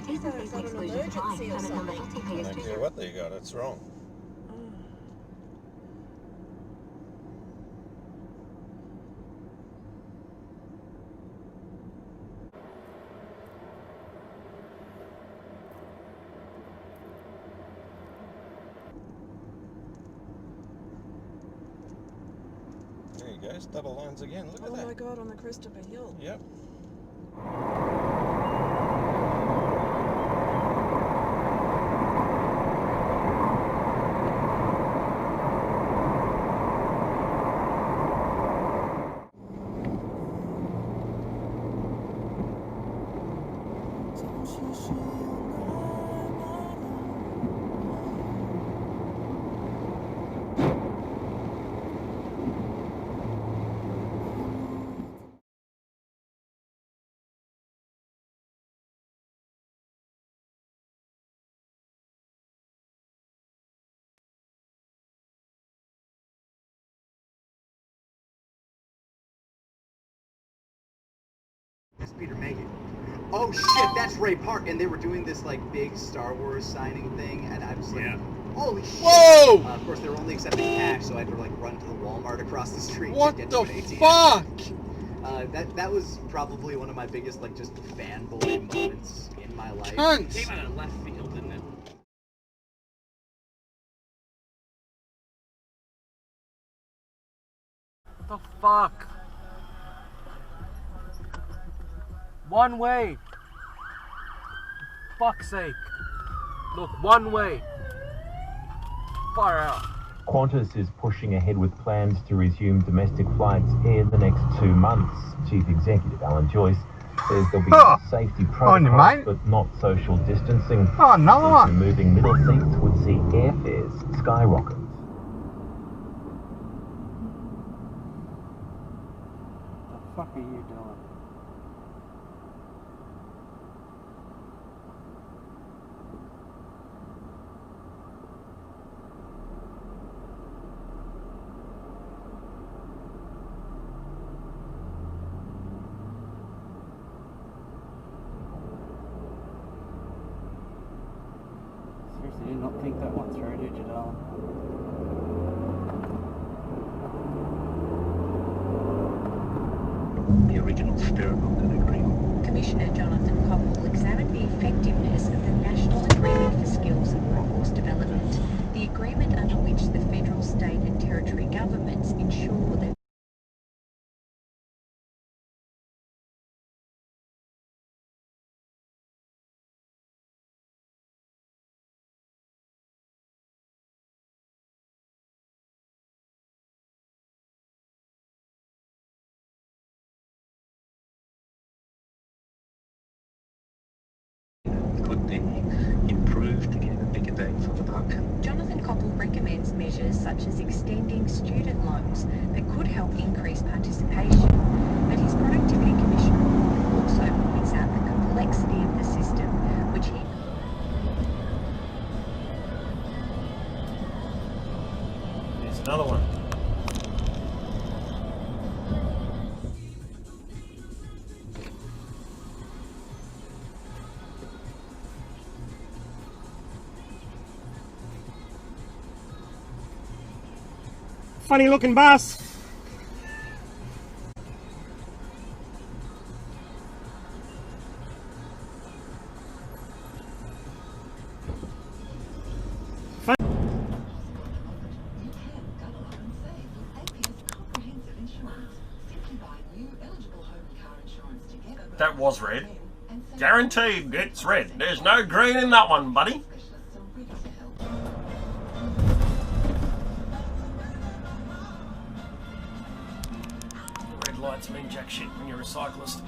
Got an emergency or something. I don't care what they got, it's wrong. There you go, it's double lines again. Look at that. Oh my God, on the crest of a hill. Yep. That's Peter Megan. Oh shit, that's Ray Park, and they were doing this like big Star Wars signing thing, and I was like, holy shit! Whoa! Of course, they were only accepting cash, so I had to like run to the Walmart across the street What to get the to an ATM. fuck? That was probably one of my biggest like just fanboy moments in my life. Cunts! Came out of left field, didn't it? What the fuck? One way. Fuck's sake. Look, one way. Far out. Qantas is pushing ahead with plans to resume domestic flights in the next 2 months. Chief Executive Alan Joyce says there'll be safety protocols but not social distancing. Oh, another one. Removing middle seats would see airfares skyrocket. What the fuck are you doing? Seriously, did not think that one through, did you, darling? The original spirit of that agreement. Commissioner Jonathan Koppel examined the effectiveness of the National Agreement for Skills and Workforce Development, the agreement under which the federal, state and territory governments ensure that Could be improved to get a bigger bang for the buck. Jonathan Koppel recommends measures such as extending student loans that could help increase participation, but his Productivity Commission report also points out the complexity of the system, which he Here's another one. Funny looking bus. That was red. Guaranteed it's red. There's no green in that one, buddy. Red lights mean jack shit when you're a cyclist.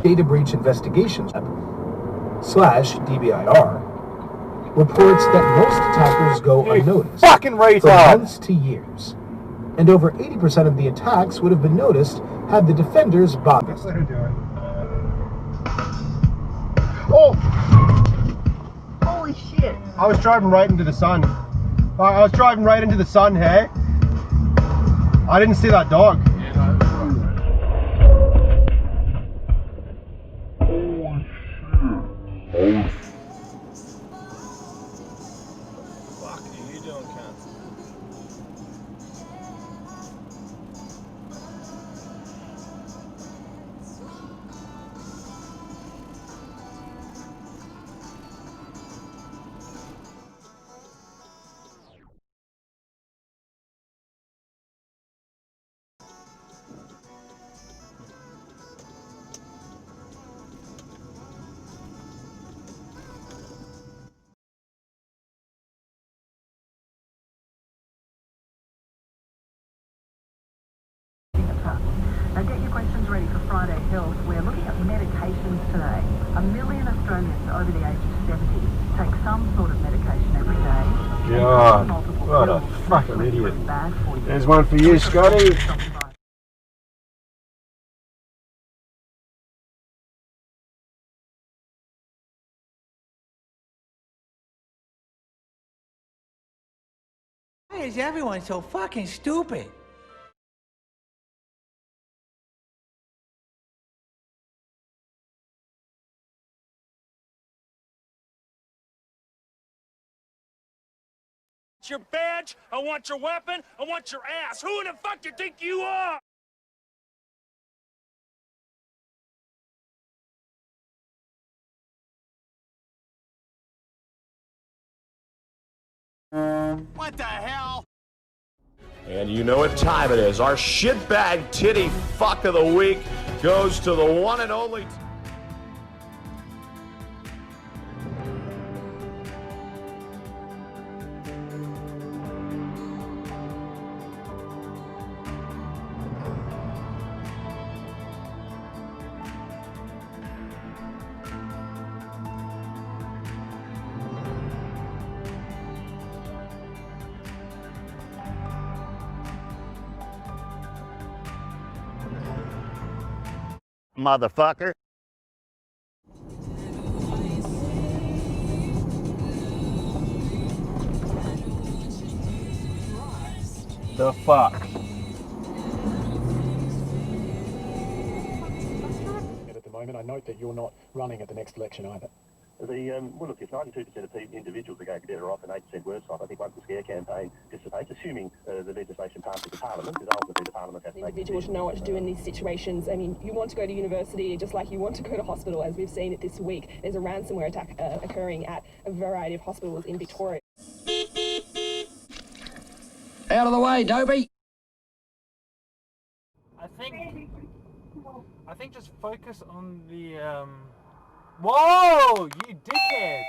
Data Breach Investigations /DBIR reports that most attackers go unnoticed Fucking for retard! months to years, and over 80% of the attacks would have been noticed had the defenders bought this. Oh! Holy shit! I was driving right into the sun. I was driving right into the sun, hey? I didn't see that dog. Fuck are you doing, cunt? Now get your questions ready for Friday Health. We're looking at medications today. 1 million Australians over the age of 70 take some sort of medication every day. God, what a fucking idiot. There's one for you, Scotty. Why is everyone so fucking stupid? Your badge, I want your weapon, I want your ass. Who the fuck do you think you are? What the hell? And you know what time it is. Our shitbag titty fuck of the week goes to the one and only... Motherfucker. The fuck? At the moment, I note that you're not running at the next election either. Well, look, if 92% of individuals are going to be better off and 8% worse off, I think once the scare campaign dissipates, assuming the legislation passes the Parliament, because ultimately the Parliament has to make... Individuals know what to do in these situations. I mean, you want to go to university just like you want to go to hospital, as we've seen it this week. There's a ransomware attack occurring at a variety of hospitals in Victoria. Out of the way, Dobie! I think just focus on the Whoa! You dickhead!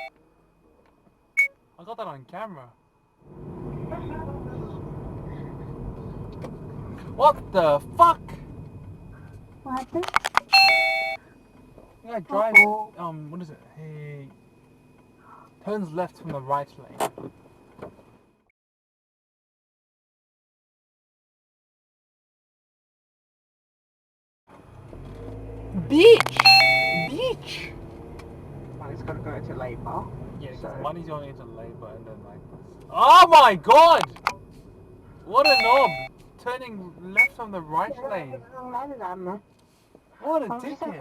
I got that on camera. What the fuck? What happened? Yeah, drives, what is it? He turns left from the right lane. Bitch! Bitch! Money's got to go to Labour. Yeah, so money's going into Labour and then like... Oh my god! What a knob! Turning left from the right lane. What a dickhead.